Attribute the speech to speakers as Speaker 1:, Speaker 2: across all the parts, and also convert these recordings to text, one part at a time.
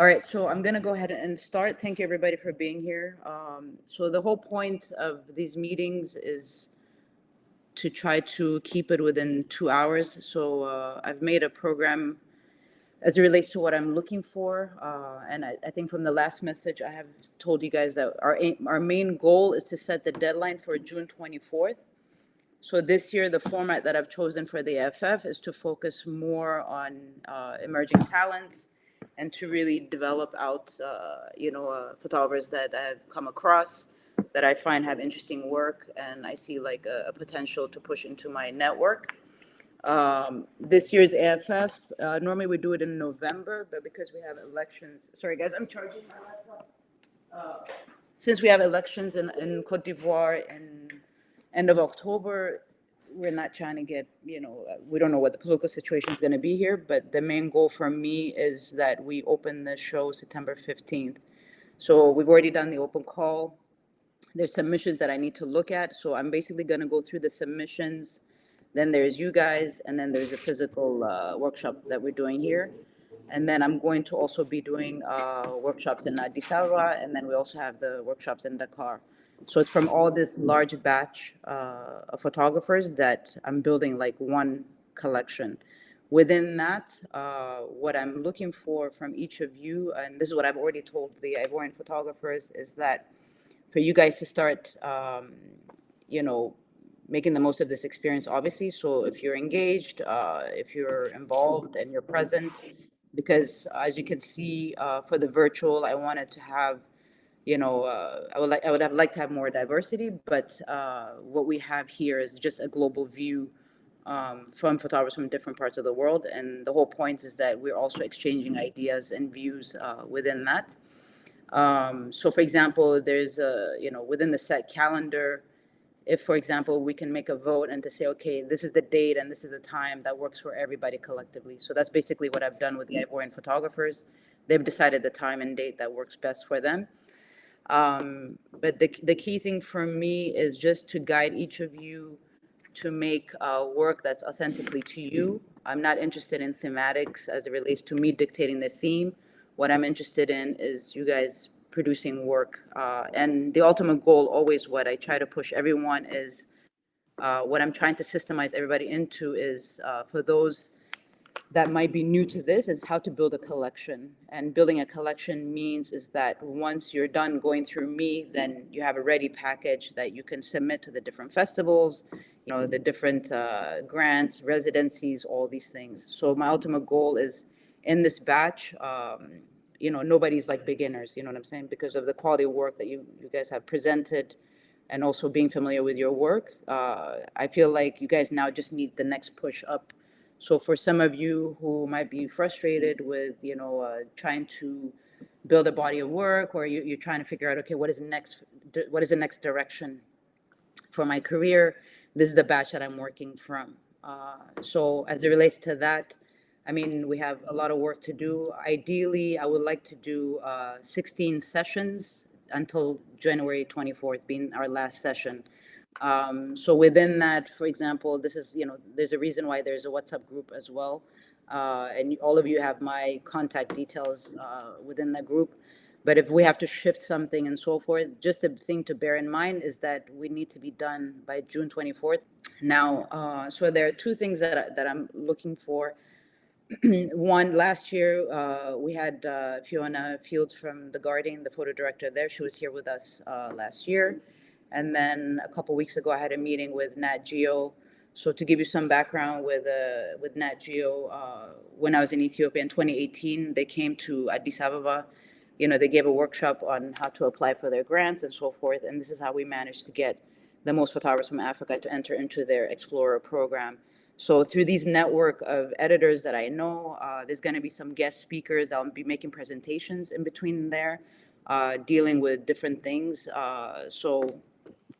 Speaker 1: All right, so I'm going to go ahead and start. Thank you, everybody, for being here. So the whole point of these meetings is to try to keep it within 2 hours. So I've made a program as it relates to what I'm looking for. And I think from the last message, I have told you guys that our main goal is to set the deadline for June 24th. So this year, the format that I've chosen for the AFF is to focus more on emerging talents and to really develop out, photographers that I've come across that I find have interesting work and I see like a potential to push into my network. This year's AFF, normally we do it in November, but because we have elections, sorry guys, I'm charging my laptop. Since we have elections in Cote d'Ivoire and end of October, we're not trying to get, we don't know what the political situation is going to be here, but the main goal for me is that we open the show September 15th. So we've already done the open call. There's submissions that I need to look at. So I'm basically going to go through the submissions. Then there's you guys, and then there's a physical workshop that we're doing here. And then I'm going to also be doing workshops in Addis Ababa, and then we also have the workshops in Dakar. So it's from all this large batch of photographers that I'm building like one collection. Within that, what I'm looking for from each of you, and this is what I've already told the Ivorian photographers, is that for you guys to start, making the most of this experience, obviously. So if you're engaged, if you're involved and you're present, because as you can see, for the virtual, I wanted to have, I would have liked to have more diversity, but what we have here is just a global view from photographers from different parts of the world. And the whole point is that we're also exchanging ideas and views within that. So for example, there's within the set calendar, if, for example, we can make a vote and to say, okay, this is the date and this is the time that works for everybody collectively. So that's basically what I've done with the Ivorian photographers. They've decided the time and date that works best for them. But the key thing for me is just to guide each of you to make work that's authentically to you. I'm not interested in thematics as it relates to me dictating the theme. What I'm interested in is you guys producing work. And the ultimate goal, always what I try to push everyone is, what I'm trying to systemize everybody into is, for those that might be new to this, is how to build a collection. And building a collection means is that once you're done going through me, then you have a ready package that you can submit to the different festivals, the different grants, residencies, all these things. So my ultimate goal is in this batch, nobody's like beginners, you know what I'm saying? Because of the quality of work that you guys have presented and also being familiar with your work, I feel like you guys now just need the next push up. So for some of you who might be frustrated with, trying to build a body of work, or you're trying to figure out, okay, what is the next direction for my career? This is the batch that I'm working from. So as it relates to that, I mean, we have a lot of work to do. Ideally, I would like to do 16 sessions until January 24th being our last session. So within that, for example, this is, there's a reason why there's a WhatsApp group as well. And all of you have my contact details within that group. But if we have to shift something and so forth, just a thing to bear in mind is that we need to be done by June 24th. Now, so there are two things that I'm looking for. One, last year, we had Fiona Fields from The Guardian, the photo director there. She was here with us last year. And then a couple weeks ago, I had a meeting with Nat Geo. So to give you some background with Nat Geo, when I was in Ethiopia in 2018, they came to Addis Ababa. They gave a workshop on how to apply for their grants and so forth. And this is how we managed to get the most photographers from Africa to enter into their Explorer program. So through these network of editors that I know, there's going to be some guest speakers. I'll be making presentations in between there, dealing with different things. So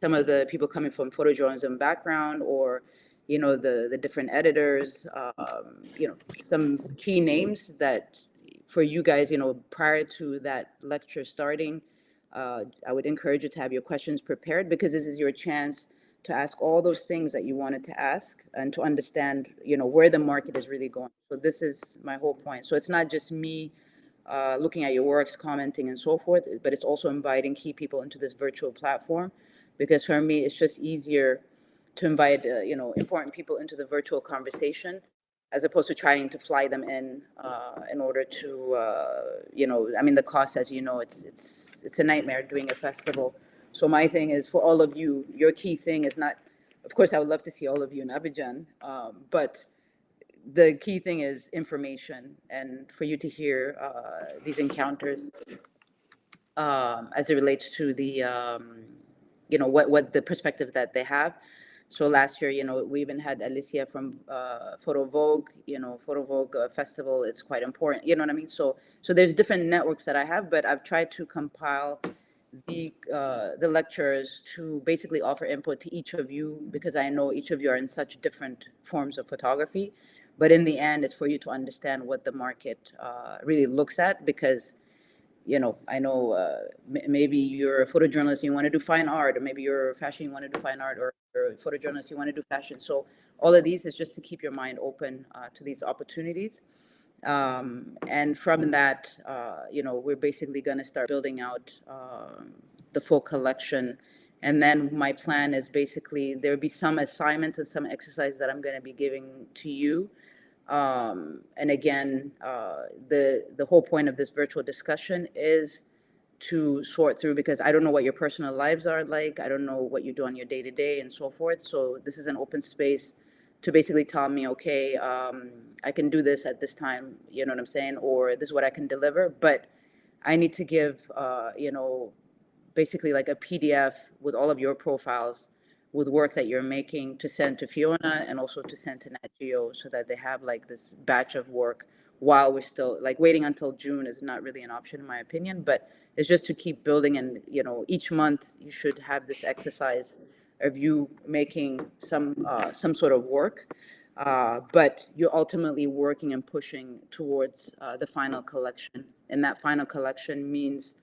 Speaker 1: some of the people coming from photojournalism background, or, the different editors, some key names that for you guys, prior to that lecture starting, I would encourage you to have your questions prepared, because this is your chance to ask all those things that you wanted to ask and to understand, where the market is really going. So this is my whole point. So it's not just me looking at your works, commenting, and so forth. But it's also inviting key people into this virtual platform, because for me, it's just easier to invite important people into the virtual conversation, as opposed to trying to fly them in order to I mean, the cost, as you know, it's a nightmare doing a festival. So my thing is, for all of you, your key thing is not, of course I would love to see all of you in Abidjan, but the key thing is information, and for you to hear these encounters as it relates to the what the perspective that they have. So last year, we even had Alicia from Photo Vogue. Photo Vogue festival. It's quite important. You know what I mean? So there's different networks that I have, but I've tried to compile the lectures to basically offer input to each of you, because I know each of you are in such different forms of photography. But in the end, it's for you to understand what the market really looks at, because I know maybe you're a photojournalist and you want to do fine art, or maybe you're a fashion, you want to do fine art, or you're a photojournalist, you want to do fashion. So all of these is just to keep your mind open to these opportunities. And from that, we're basically going to start building out the full collection. And then my plan is basically there'll be some assignments and some exercises that I'm going to be giving to you. And again, the whole point of this virtual discussion is to sort through, because I don't know what your personal lives are like. I don't know what you do on your day to day and so forth. So this is an open space to basically tell me, okay, I can do this at this time, you know what I'm saying? Or this is what I can deliver, but I need to give, basically like a PDF with all of your profiles, with work that you're making, to send to Fiona and also to send to Nat Geo, so that they have like this batch of work, while we're still like waiting until June is not really an option in my opinion, but it's just to keep building. And each month you should have this exercise of you making some sort of work, but you're ultimately working and pushing towards the final collection. And that final collection means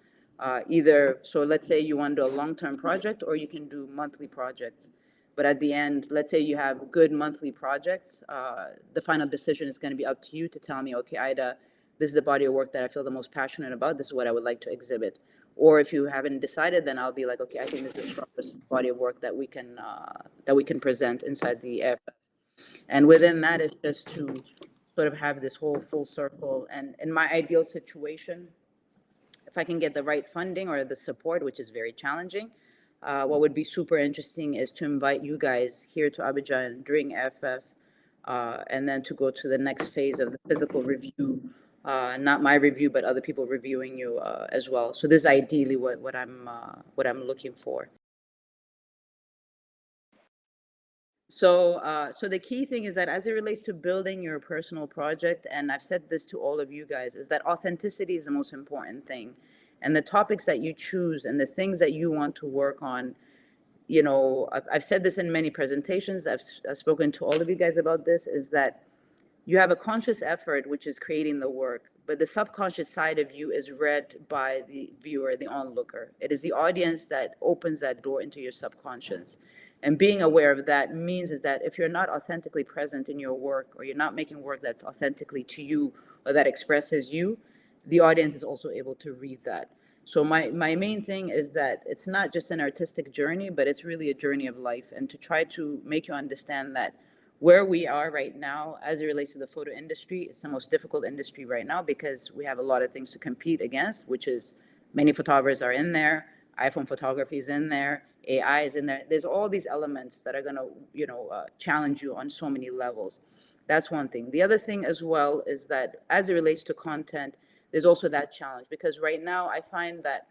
Speaker 1: either, so let's say you want to do a long-term project, or you can do monthly projects. But at the end, let's say you have good monthly projects, the final decision is going to be up to you to tell me, okay, Ida, this is the body of work that I feel the most passionate about. This is what I would like to exhibit. Or if you haven't decided, then I'll be like, okay, I think this is the strongest body of work that we can present inside the AFF. And within that is just to sort of have this whole full circle. And in my ideal situation, if I can get the right funding or the support, which is very challenging, what would be super interesting is to invite you guys here to Abidjan during AFF, and then to go to the next phase of the physical review, not my review, but other people reviewing you as well. So this is ideally what I'm looking for. So the key thing is that as it relates to building your personal project, and I've said this to all of you guys, is that authenticity is the most important thing. And the topics that you choose and the things that you want to work on, I've said this in many presentations, I've spoken to all of you guys about this, is that you have a conscious effort, which is creating the work, but the subconscious side of you is read by the viewer, the onlooker. It is the audience that opens that door into your subconscious. And being aware of that means is that if you're not authentically present in your work, or you're not making work that's authentically to you or that expresses you, the audience is also able to read that. So my main thing is that it's not just an artistic journey, but it's really a journey of life, and to try to make you understand that where we are right now as it relates to the photo industry, it's the most difficult industry right now, because we have a lot of things to compete against, which is many photographers are in there, iPhone photography is in there, AI is in there. There's all these elements that are going to, challenge you on so many levels. That's one thing. The other thing as well is that as it relates to content, there's also that challenge, because right now I find that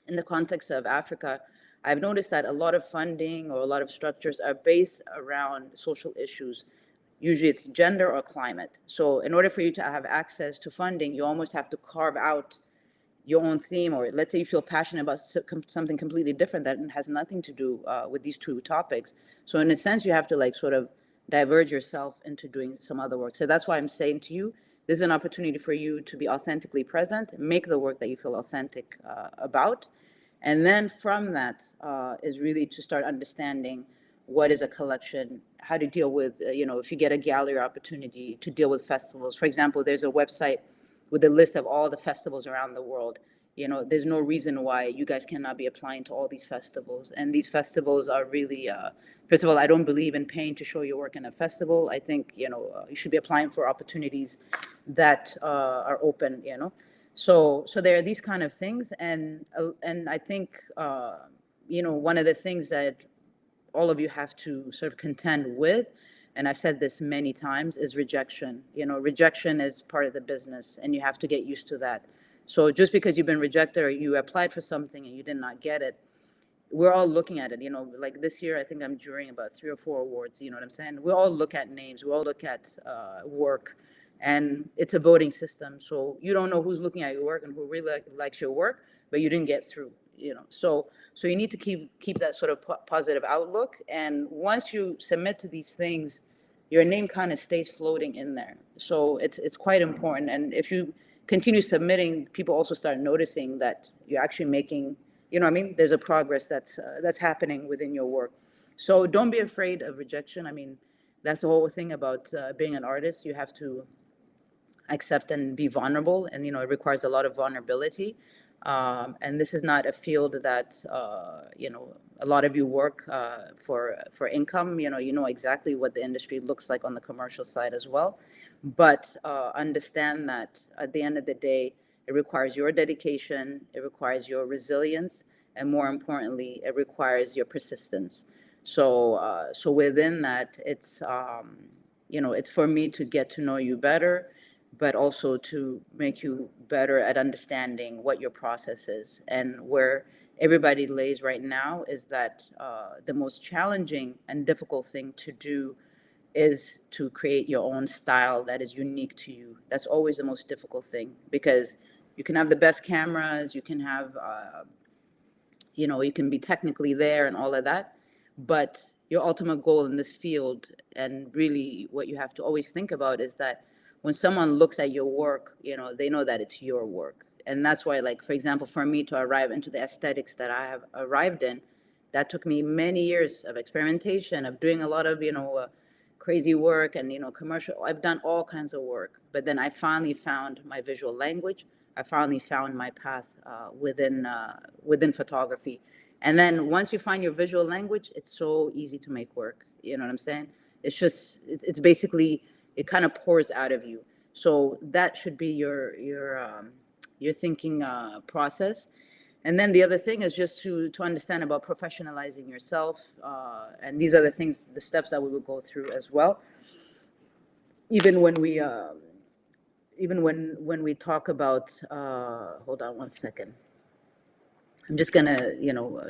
Speaker 1: in the context of Africa, I've noticed that a lot of funding or a lot of structures are based around social issues. Usually it's gender or climate. So in order for you to have access to funding, you almost have to carve out your own theme, or let's say you feel passionate about something completely different that has nothing to do with these two topics. So in a sense, you have to like sort of diverge yourself into doing some other work. So that's why I'm saying to you, this is an opportunity for you to be authentically present, make the work that you feel authentic about. And then from that is really to start understanding what is a collection, how to deal with, if you get a gallery opportunity, to deal with festivals. For example, there's a website with a list of all the festivals around the world. There's no reason why you guys cannot be applying to all these festivals. And these festivals are really, first of all, I don't believe in paying to show your work in a festival. I think, you should be applying for opportunities that are open, So there are these kind of things. And I think, one of the things that all of you have to sort of contend with, and I've said this many times, is rejection. Rejection is part of the business, and you have to get used to that. So just because you've been rejected or you applied for something and you did not get it, we're all looking at it. Like this year, I think I'm jurying about 3 or 4 awards. You know what I'm saying? We all look at names, we all look at work, and it's a voting system. So you don't know who's looking at your work and who really likes your work, but you didn't get through. So you need to keep that sort of positive outlook. And once you submit to these things, your name kind of stays floating in there. So it's quite important. And if you continue submitting, people also start noticing that you're actually making, what I mean? There's a progress that's happening within your work. So don't be afraid of rejection. I mean, that's the whole thing about being an artist. You have to accept and be vulnerable, and it requires a lot of vulnerability. And this is not a field that a lot of you work for income. You know exactly what the industry looks like on the commercial side as well. But understand that at the end of the day, it requires your dedication, it requires your resilience, and more importantly, it requires your persistence. So within that, it's it's for me to get to know you better, but also to make you better at understanding what your process is. And where everybody lays right now is that the most challenging and difficult thing to do is to create your own style that is unique to you. That's always the most difficult thing, because you can have the best cameras, you can have, you can be technically there and all of that, but your ultimate goal in this field, and really what you have to always think about, is that when someone looks at your work, they know that it's your work. And that's why, like, for example, for me to arrive into the aesthetics that I have arrived in, that took me many years of experimentation, of doing a lot of, crazy work and, commercial. I've done all kinds of work, but then I finally found my visual language. I finally found my path within photography. And then once you find your visual language, it's so easy to make work. You know what I'm saying? It's just, it's basically, it kind of pours out of you. So that should be your thinking process. And then the other thing is just to understand about professionalizing yourself. And these are the things, the steps that we will go through as well. Even when we talk about, hold on one second. I'm just gonna,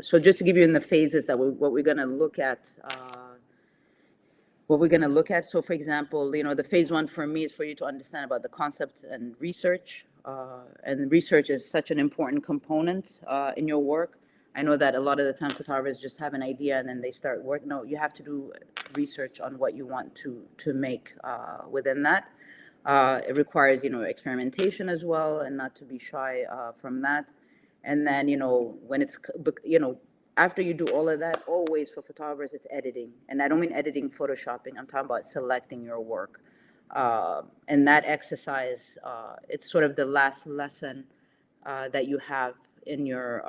Speaker 1: so just to give you in the phases that what we're gonna look at. So for example, the phase 1 for me is for you to understand about the concept and research. And research is such an important component in your work. I know that a lot of the time photographers just have an idea and then they start work. No, you have to do research on what you want to make within that. It requires, experimentation as well, and not to be shy from that. And then, when it's, after you do all of that, always for photographers, it's editing. And I don't mean editing, photoshopping. I'm talking about selecting your work. And that exercise, it's sort of the last lesson that you have in your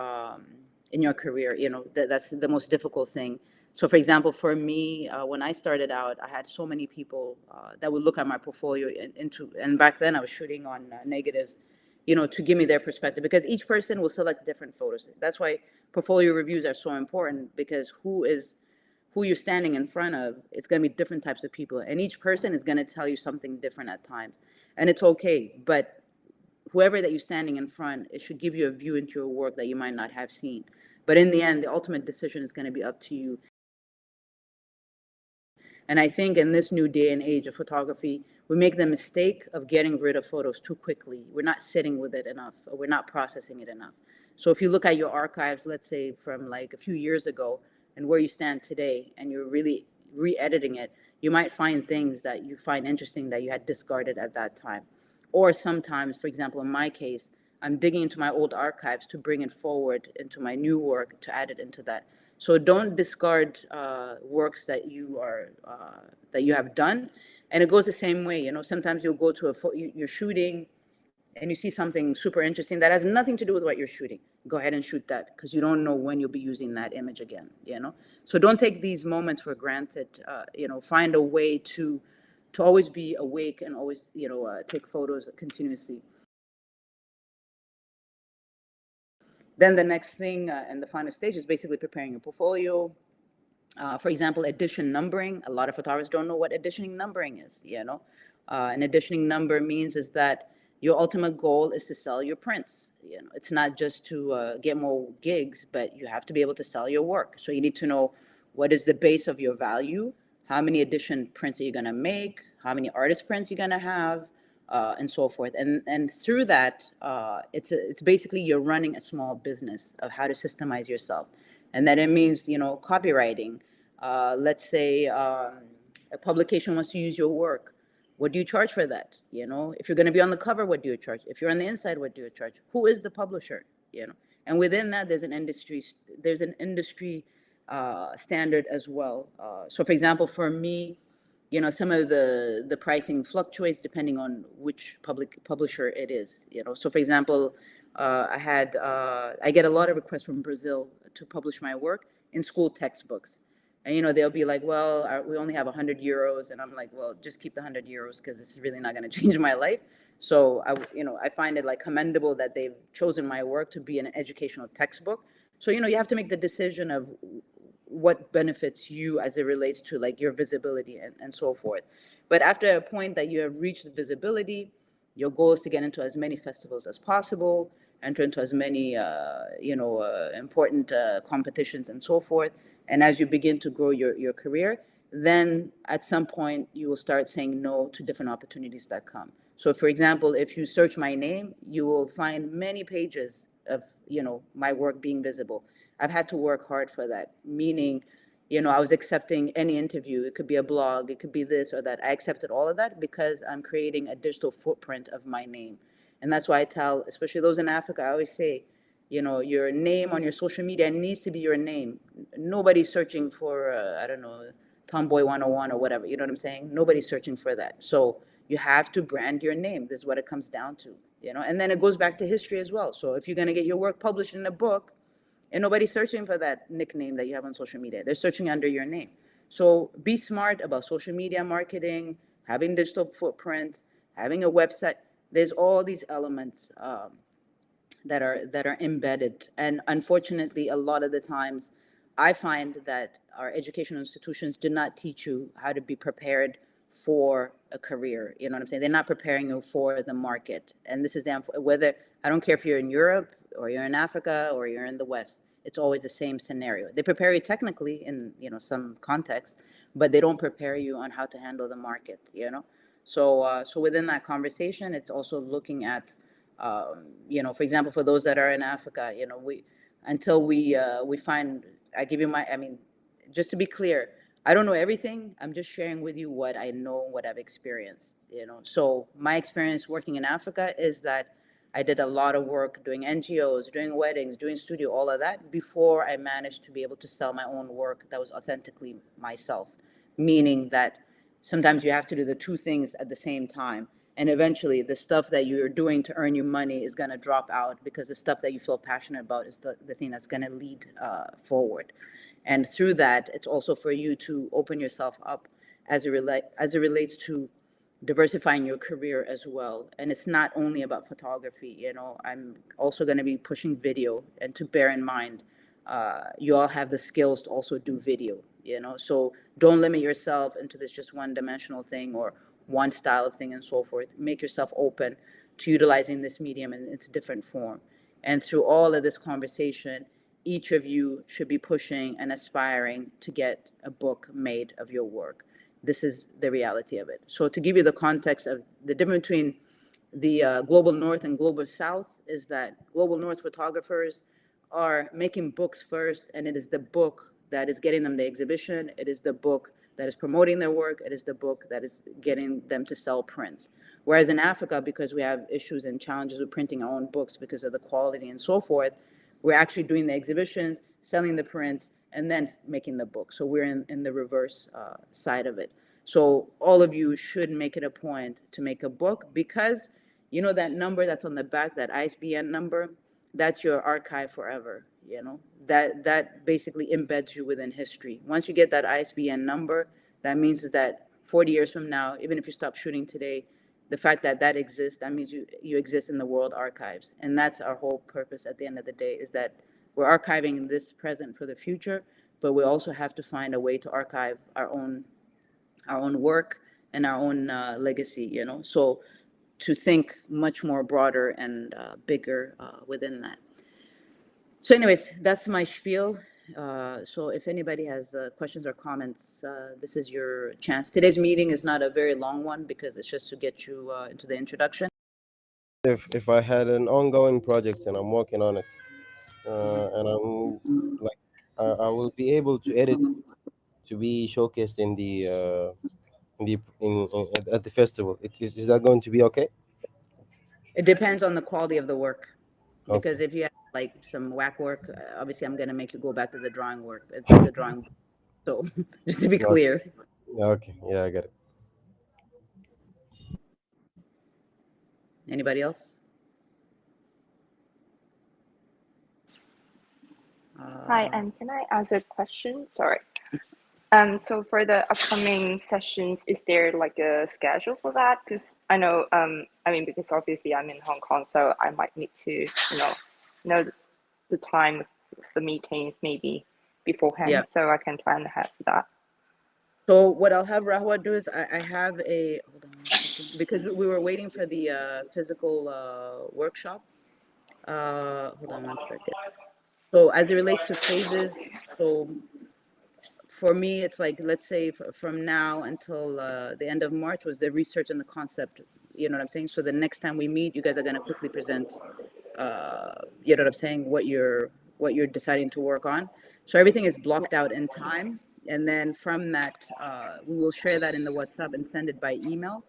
Speaker 1: career. That's the most difficult thing. So for example, for me, when I started out, I had so many people that would look at my portfolio and back then I was shooting on negatives, to give me their perspective, because each person will select different photos. That's why portfolio reviews are so important, because who you're standing in front of, it's going to be different types of people, and each person is going to tell you something different at times, and it's okay. But whoever that you're standing in front, it should give you a view into your work that you might not have seen. But in the end, the ultimate decision is going to be up to you. And I think in this new day and age of photography, we make the mistake of getting rid of photos too quickly. We're not sitting with it enough, or we're not processing it enough. So if you look at your archives, let's say from like a few years ago, and where you stand today, and you're really re-editing it, you might find things that you find interesting that you had discarded at that time. Or sometimes, for example, in my case, I'm digging into my old archives to bring it forward into my new work, to add it into that. So don't discard works that you have done. And it goes the same way. Sometimes you'll go to you're shooting, and you see something super interesting that has nothing to do with what you're shooting, go ahead and shoot that, because you don't know when you'll be using that image again, you know? So don't take these moments for granted. You know, find a way to always be awake and always, you know, take photos continuously. Then the next thing and the final stage is basically preparing your portfolio. For example, edition numbering. A lot of photographers don't know what editioning numbering is, you know. An editioning number means is that your ultimate goal is to sell your prints. You know, it's not just to get more gigs, but you have to be able to sell your work. So you need to know what is the base of your value, how many edition prints are you gonna make, how many artist prints you're gonna have, and so forth. And through that, it's basically you're running a small business of how to systemize yourself. And that it means, you know, copywriting. Let's say a publication wants to use your work. What do you charge for that? You know, if you're going to be on the cover, what do you charge? If you're on the inside, what do you charge? Who is the publisher? You know, and within that, there's an industry standard as well. So, for example, for me, you know, some of the pricing fluctuates depending on which publisher it is. You know, so for example, I get a lot of requests from Brazil to publish my work in school textbooks. And, you know, they'll be like, well, we only have 100 euros. And I'm like, well, just keep the 100 euros because it's really not going to change my life. So, you know, I find it like commendable that they've chosen my work to be an educational textbook. So, you know, you have to make the decision of what benefits you as it relates to like your visibility and so forth. But after a point that you have reached the visibility, your goal is to get into as many festivals as possible, enter into as many, important competitions and so forth. And as you begin to grow your career, then at some point you will start saying no to different opportunities that come. So for example, if you search my name, you will find many pages of, you know, my work being visible. I've had to work hard for that, meaning, you know, I was accepting any interview. It could be a blog, it could be this or that. I accepted all of that because I'm creating a digital footprint of my name. And that's why I tell, especially those in Africa, I always say, you know, your name on your social media needs to be your name. Nobody's searching for, I don't know, Tomboy 101 or whatever. You know what I'm saying? Nobody's searching for that. So you have to brand your name. This is what it comes down to, you know. And then it goes back to history as well. So if you're going to get your work published in a book, and nobody's searching for that nickname that you have on social media. They're searching under your name. So be smart about social media marketing, having digital footprint, having a website. There's all these elements that are embedded. And unfortunately, a lot of the times, I find that our educational institutions do not teach you how to be prepared for a career. You know what I'm saying? They're not preparing you for the market. And this is whether, I don't care if you're in Europe or you're in Africa or you're in the West, it's always the same scenario. They prepare you technically in, you know, some context, but they don't prepare you on how to handle the market, you know? So within that conversation, it's also looking at, you know, for example, for those that are in Africa, you know, until we find, I mean, just to be clear, I don't know everything. I'm just sharing with you what I know, what I've experienced, you know. So my experience working in Africa is that I did a lot of work doing NGOs, doing weddings, doing studio, all of that before I managed to be able to sell my own work that was authentically myself, meaning that sometimes you have to do the two things at the same time. And eventually the stuff that you're doing to earn you money is going to drop out because the stuff that you feel passionate about is the thing that's going to lead forward. And through that, it's also for you to open yourself up as it relates to diversifying your career as well. And it's not only about photography, you know, I'm also going to be pushing video. And to bear in mind, you all have the skills to also do video, you know, so don't limit yourself into this just one dimensional thing or one style of thing and so forth. Make yourself open to utilizing this medium in its different form. And through all of this conversation, each of you should be pushing and aspiring to get a book made of your work. This is the reality of it. So to give you the context of the difference between the global north and global south is that global north photographers are making books first, and it is the book that is getting them the exhibition. It is the book that is promoting their work. It is the book that is getting them to sell prints. Whereas in Africa, because we have issues and challenges with printing our own books because of the quality and so forth, we're actually doing the exhibitions, selling the prints, and then making the book. So we're in the reverse side of it. So all of you should make it a point to make a book because You know that number that's on the back, that ISBN number, that's your archive forever. You know, that basically embeds you within history. Once you get that ISBN number, that means is that 40 years from now, even if you stop shooting today, the fact that that exists, that means you exist in the world archives. And that's our whole purpose at the end of the day, is that we're archiving this present for the future, but we also have to find a way to archive our own work and our own legacy, you know. So to think much more broader and bigger within that. So anyways, that's my spiel. So if anybody has questions or comments, this is your chance. Today's meeting is not a very long one because it's just to get you into the introduction.
Speaker 2: If I had an ongoing project and I'm working on it, and I'm like, I will be able to edit it to be showcased in the at the festival. Is that going to be okay?
Speaker 1: It depends on the quality of the work,
Speaker 2: Okay.
Speaker 1: because if you have like some whack work, obviously I'm gonna make you go back to the drawing work, to the drawing board. So just to be
Speaker 2: Okay.
Speaker 1: clear.
Speaker 2: Okay. Yeah, I get it.
Speaker 1: Anybody else?
Speaker 3: Hi, can I ask a question? Sorry. So for the upcoming sessions, is there like a schedule for that? Because I know, I mean, because obviously I'm in Hong Kong, so I might need to, know the time of the meetings maybe beforehand,
Speaker 1: Yeah.
Speaker 3: so I can plan ahead for that.
Speaker 1: So what I'll have Rahwa do is I have a, hold on one second, because we were waiting for the physical workshop. Hold on one second. So as it relates to phases, so for me, it's like, let's say from now until the end of March was the research and the concept. You know what I'm saying? So the next time we meet, you guys are going to quickly present, you know what I'm saying, what you're deciding to work on. So everything is blocked out in time. And then from that, we will share that in the WhatsApp and send it by email.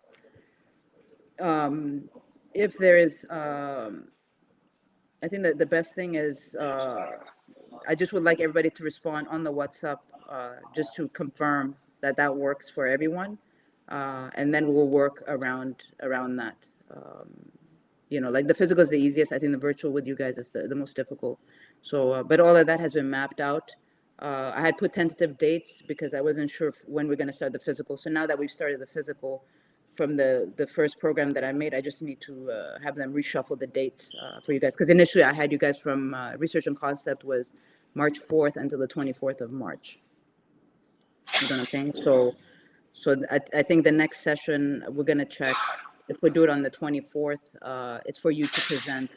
Speaker 1: If there is, I think that the best thing is, I just would like everybody to respond on the WhatsApp, just to confirm that that works for everyone. And then we'll work around that. You know, like the physical is the easiest. I think the virtual with you guys is the most difficult. So, but all of that has been mapped out. I had put tentative dates because I wasn't sure when we're going to start the physical. So now that we've started the physical from the first program that I made, I just need to have them reshuffle the dates for you guys. Because initially I had you guys from research and concept was March 4th until the 24th of March. You know what I'm saying? So I think the next session we're gonna check if we do it on the 24th. It's for you to present,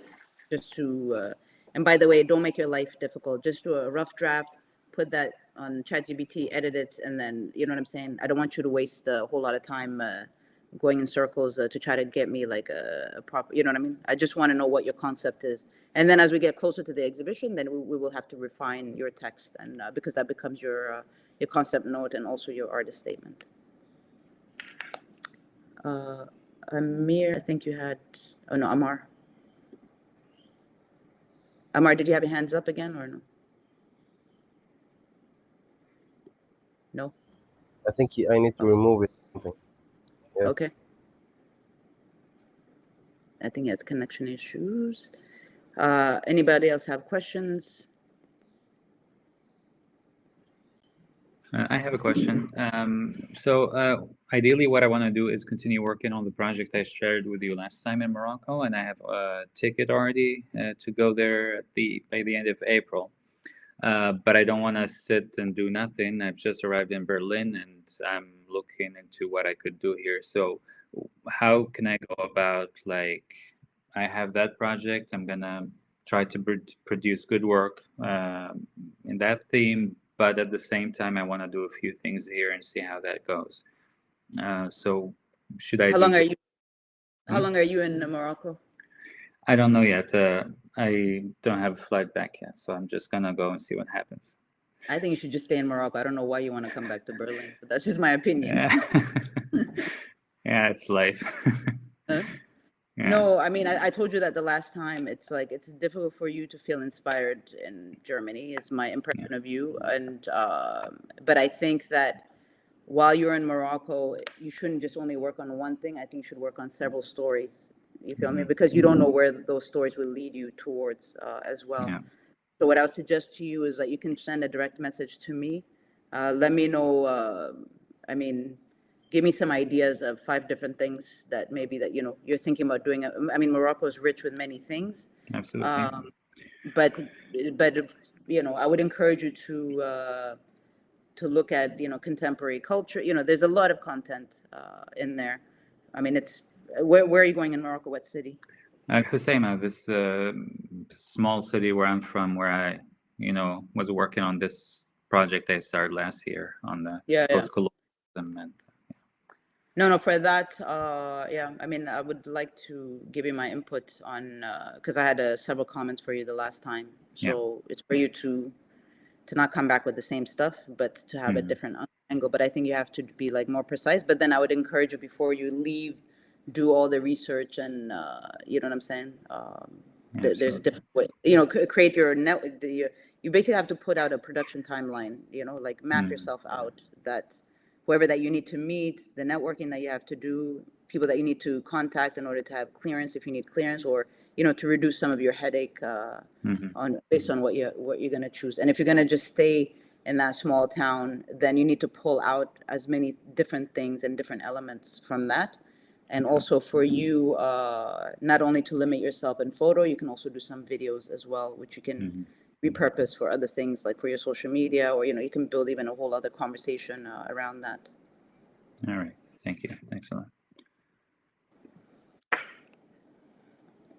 Speaker 1: just to. And by the way, don't make your life difficult. Just do a rough draft, put that on ChatGPT, edit it, and then you know what I'm saying. I don't want you to waste a whole lot of time going in circles to try to get me like a proper. You know what I mean? I just want to know what your concept is, and then as we get closer to the exhibition, then we will have to refine your text, and because that becomes your concept note and also your artist statement. Amir, I think you had, oh no, Amar. Amar, did you have your hands up again or no? No?
Speaker 2: I think I need to remove it. Something. Yeah.
Speaker 1: Okay. I think he has connection issues. Anybody else have questions?
Speaker 4: I have a question. So ideally what I want to do is continue working on the project I shared with you last time in Morocco, and I have a ticket already to go there by the end of April. But I don't want to sit and do nothing. I've just arrived in Berlin and I'm looking into what I could do here. So how can I go about, like, I have that project, I'm gonna try to produce good work in that theme, but at the same time I want to do a few things here and see how that goes. So should I
Speaker 1: How
Speaker 4: do
Speaker 1: long are
Speaker 4: just,
Speaker 1: you? How long are you in Morocco?
Speaker 4: I don't know yet. I don't have a flight back yet, so I'm just gonna go and see what happens.
Speaker 1: I think you should just stay in Morocco. I don't know why you want to come back to Berlin, but that's just my opinion.
Speaker 4: Yeah, yeah, it's life.
Speaker 1: Huh?
Speaker 4: Yeah.
Speaker 1: No, I mean, I told you that the last time. It's like it's difficult for you to feel inspired in Germany, is my impression of you. And but I think that while you're in Morocco, you shouldn't just only work on one thing. I think you should work on several stories. You feel me? Because you don't know where those stories will lead you towards as well.
Speaker 4: Yeah.
Speaker 1: So what I would suggest to you is that you can send a direct message to me. Let me know. I mean, give me some ideas of 5 different things that maybe that you're thinking about doing. I mean, Morocco is rich with many things,
Speaker 4: Absolutely.
Speaker 1: but but I would encourage you to look at contemporary culture. There's a lot of content in there. I mean, it's where are you going in Morocco? What city?
Speaker 4: Husseima, this small city where I'm from, where I, was working on this project I started last year on the
Speaker 1: Yeah.
Speaker 4: post-colonialism. And
Speaker 1: No, for that, yeah, I mean, I would like to give you my input on, because I had several comments for you the last time. So it's for you to not come back with the same stuff, but to have a different angle. But I think you have to be like more precise. But then I would encourage you before you leave, do all the research and you know what I'm saying? There's different way, create your net. You basically have to put out a production timeline, like map yourself out that whoever that you need to meet, the networking that you have to do, people that you need to contact in order to have clearance if you need clearance, or to reduce some of your headache on based on what you're going to choose. And if you're going to just stay in that small town, then you need to pull out as many different things and different elements from that. And also for you, not only to limit yourself in photo, you can also do some videos as well, which you can repurpose for other things, like for your social media, or you can build even a whole other conversation around that.
Speaker 4: All right, thank you. Thanks a lot.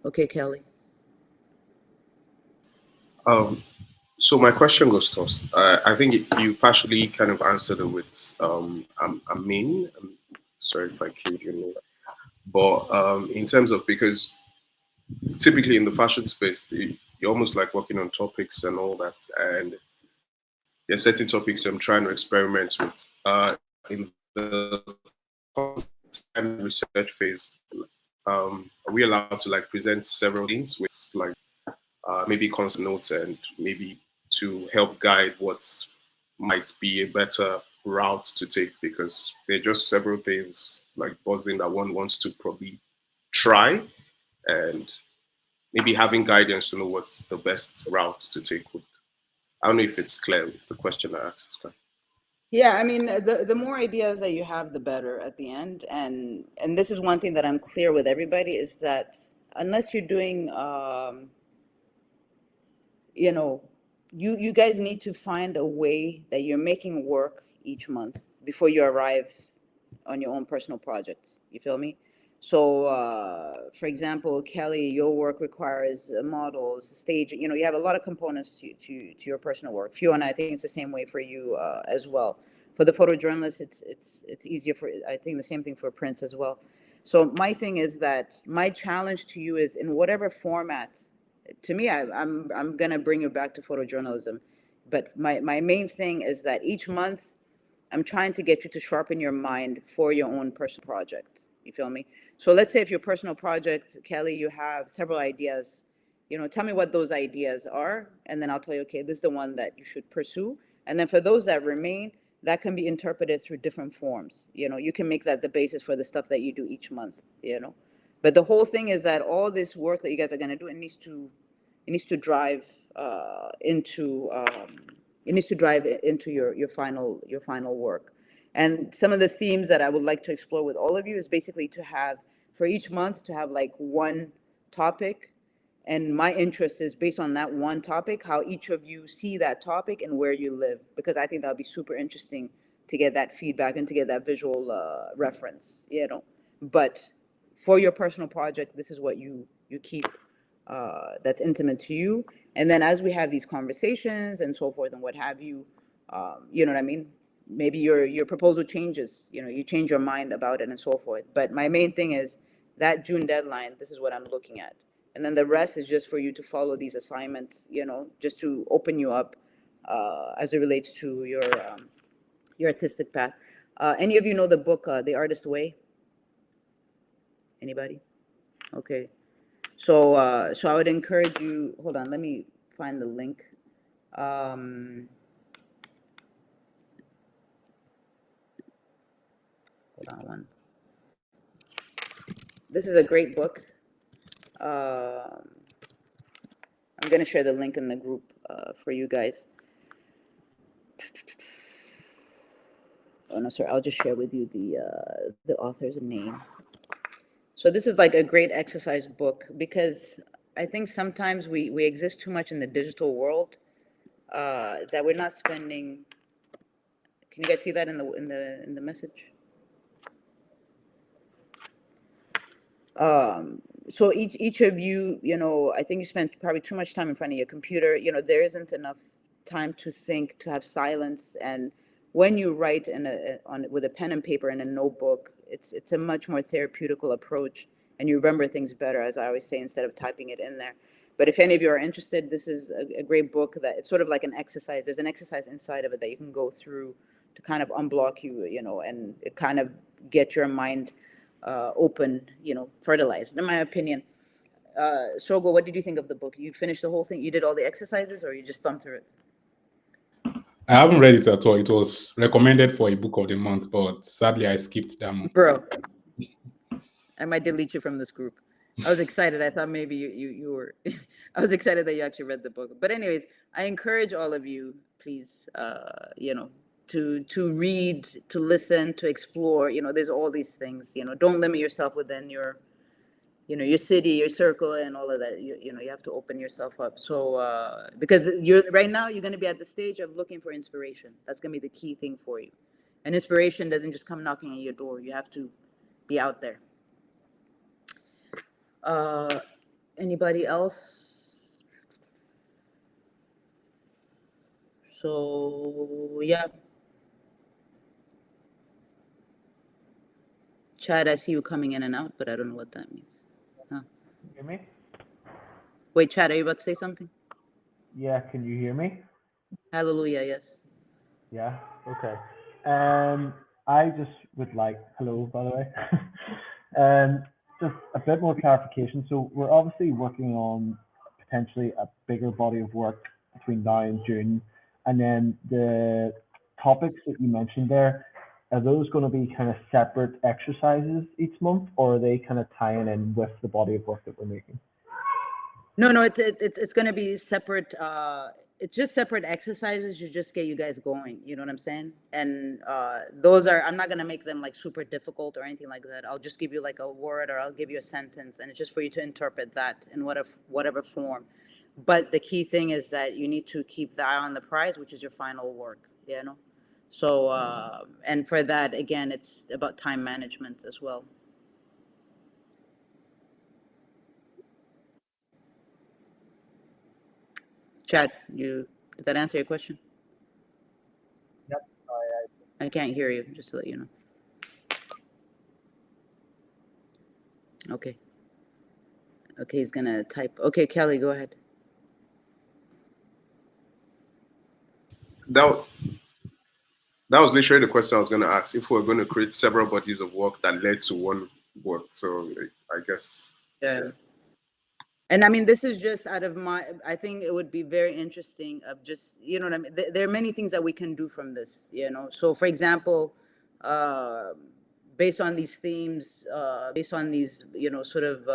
Speaker 1: Okay, Kelly.
Speaker 5: So my question goes to us. I think you partially kind of answered it with Amin. I'm sorry if I killed your name, but in terms of, because typically in the fashion space, you're almost like working on topics and all that, and there's certain topics I'm trying to experiment with. In the research phase, are we allowed to like present several things with like maybe concept notes and maybe to help guide what might be a better route to take, because there are just several things like buzzing that one wants to probably try, and maybe having guidance to know what's the best route to take would. I don't know if it's clear if the question I asked is clear.
Speaker 1: Yeah, I mean, the more ideas that you have, the better at the end. And this is one thing that I'm clear with everybody is that unless you're doing, you guys need to find a way that you're making work each month before you arrive on your own personal project. You feel me? So, for example, Kelly, your work requires models, stage. You have a lot of components to your personal work. Fiona, I think it's the same way for you as well. For the photojournalist, it's easier for. I think the same thing for Prince as well. So my thing is that my challenge to you is in whatever format. To me, I'm gonna bring you back to photojournalism, but my main thing is that each month I'm trying to get you to sharpen your mind for your own personal project. You feel me? So let's say if your personal project, Kelly, you have several ideas, tell me what those ideas are, and then I'll tell you, okay, this is the one that you should pursue. And then for those that remain, that can be interpreted through different forms. You can make that the basis for the stuff that you do each month. But the whole thing is that all this work that you guys are going to do, it needs to drive into your final work. And some of the themes that I would like to explore with all of you is basically to have, for each month, to have like one topic. And my interest is based on that one topic, how each of you see that topic and where you live, because I think that would be super interesting to get that feedback and to get that visual reference. But for your personal project, this is what you keep that's intimate to you. And then as we have these conversations and so forth and what have you, you know what I mean? Maybe your proposal changes, you change your mind about it and so forth. But my main thing is that June deadline, this is what I'm looking at. And then the rest is just for you to follow these assignments, just to open you up as it relates to your artistic path. Any of you know the book, The Artist Way? Anybody? Okay. So I would encourage you, hold on, let me find the link. Hold on one. This is a great book. I'm going to share the link in the group for you guys. Oh no, sorry, I'll just share with you the author's name. So this is like a great exercise book, because I think sometimes we exist too much in the digital world, that we're not spending. Can you guys see that in the message? So each of you, I think you spend probably too much time in front of your computer. There isn't enough time to think, to have silence. And when you write with a pen and paper in a notebook, it's a much more therapeutical approach, and you remember things better, as I always say, instead of typing it in there. But if any of you are interested, this is a great book that it's sort of like an exercise. There's an exercise inside of it that you can go through to kind of unblock you, and it kind of get your mind open, fertilized, in my opinion. Shogo, what did you think of the book? You finished the whole thing? You did all the exercises, or you just thumbed through it?
Speaker 6: I haven't read it at all. It was recommended for a book of the month, but sadly I skipped that month.
Speaker 1: Bro, I might delete you from this group. I was excited. I thought maybe you were. I was excited that you actually read the book. But anyways, I encourage all of you, please, to read, to listen, to explore. There's all these things. Don't limit yourself within your city, your circle, and all of that. You have to open yourself up. So because right now you're going to be at the stage of looking for inspiration. That's going to be the key thing for you. And inspiration doesn't just come knocking at your door. You have to be out there. Anybody else? So yeah. Chad, I see you coming in and out, but I don't know what that means.
Speaker 7: Can you hear me?
Speaker 1: Wait, Chad, are you about to say something?
Speaker 7: Yeah, can you hear me?
Speaker 1: Hallelujah, yes.
Speaker 7: Yeah, okay. I just would like, hello, by the way. Just a bit more clarification. So we're obviously working on potentially a bigger body of work between now and June. And then the topics that you mentioned there, are those going to be kind of separate exercises each month, or are they kind of tying in with the body of work that we're making?
Speaker 1: No, it's going to be separate. It's just separate exercises to just get you guys going. You know what I'm saying? And those are, I'm not going to make them like super difficult or anything like that. I'll just give you like a word, or I'll give you a sentence, and it's just for you to interpret that in whatever form. But the key thing is that you need to keep the eye on the prize, which is your final work. So and for that, again, it's about time management as well. Chad, did that answer your question?
Speaker 7: Yep.
Speaker 1: I can't hear you, just to let you know. Okay, he's gonna type. Okay, Kelly, go ahead.
Speaker 5: That was literally the question I was going to ask. If we're going to create several bodies of work that led to one work, so I guess.
Speaker 1: Yeah. And I mean, this is just out of I think it would be very interesting of just, you know what I mean? There are many things that we can do from this, So for example, based on these themes, based on these, sort of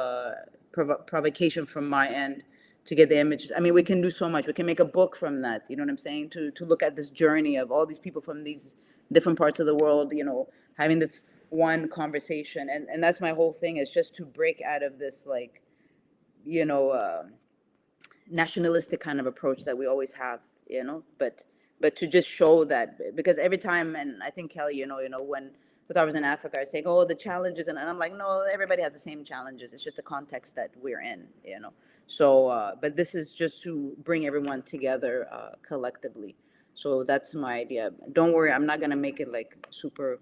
Speaker 1: provocation from my end to get the images. I mean, we can do so much. We can make a book from that, you know what I'm saying? To look at this journey of all these people from these different parts of the world, having this one conversation. And that's my whole thing, is just to break out of this, like, nationalistic kind of approach that we always have, but to just show that, because every time, and I think Kelly, when photographers in Africa are saying, oh, the challenges, and I'm like, no, everybody has the same challenges. It's just the context that we're in, So, but this is just to bring everyone together collectively. So that's my idea. Don't worry, I'm not gonna make it like super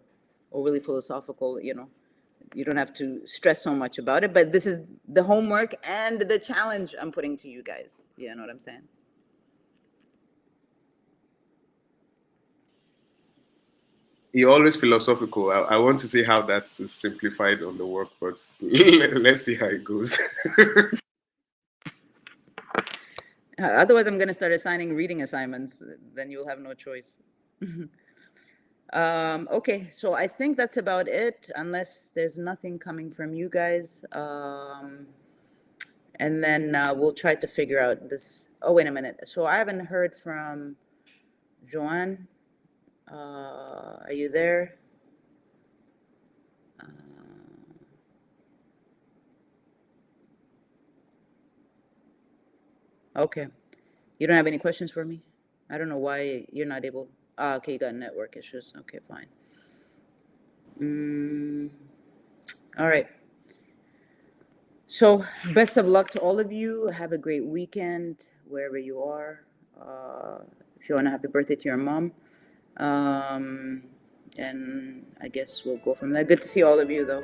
Speaker 1: or really philosophical, You don't have to stress so much about it, but this is the homework and the challenge I'm putting to you guys. You know what I'm saying?
Speaker 5: You're always philosophical. I want to see how that is simplified on the work, but let's see how it goes.
Speaker 1: Otherwise, I'm going to start assigning reading assignments. Then you'll have no choice. Okay, so I think that's about it, unless there's nothing coming from you guys. And then we'll try to figure out this. Oh, wait a minute. So I haven't heard from Joanne. Are you there? Okay. You don't have any questions for me? I don't know why you're not able. Okay, you got network issues. Okay, fine. All right. So best of luck to all of you. Have a great weekend wherever you are. If you want a happy birthday to your mom. And I guess we'll go from there. Good to see all of you, though.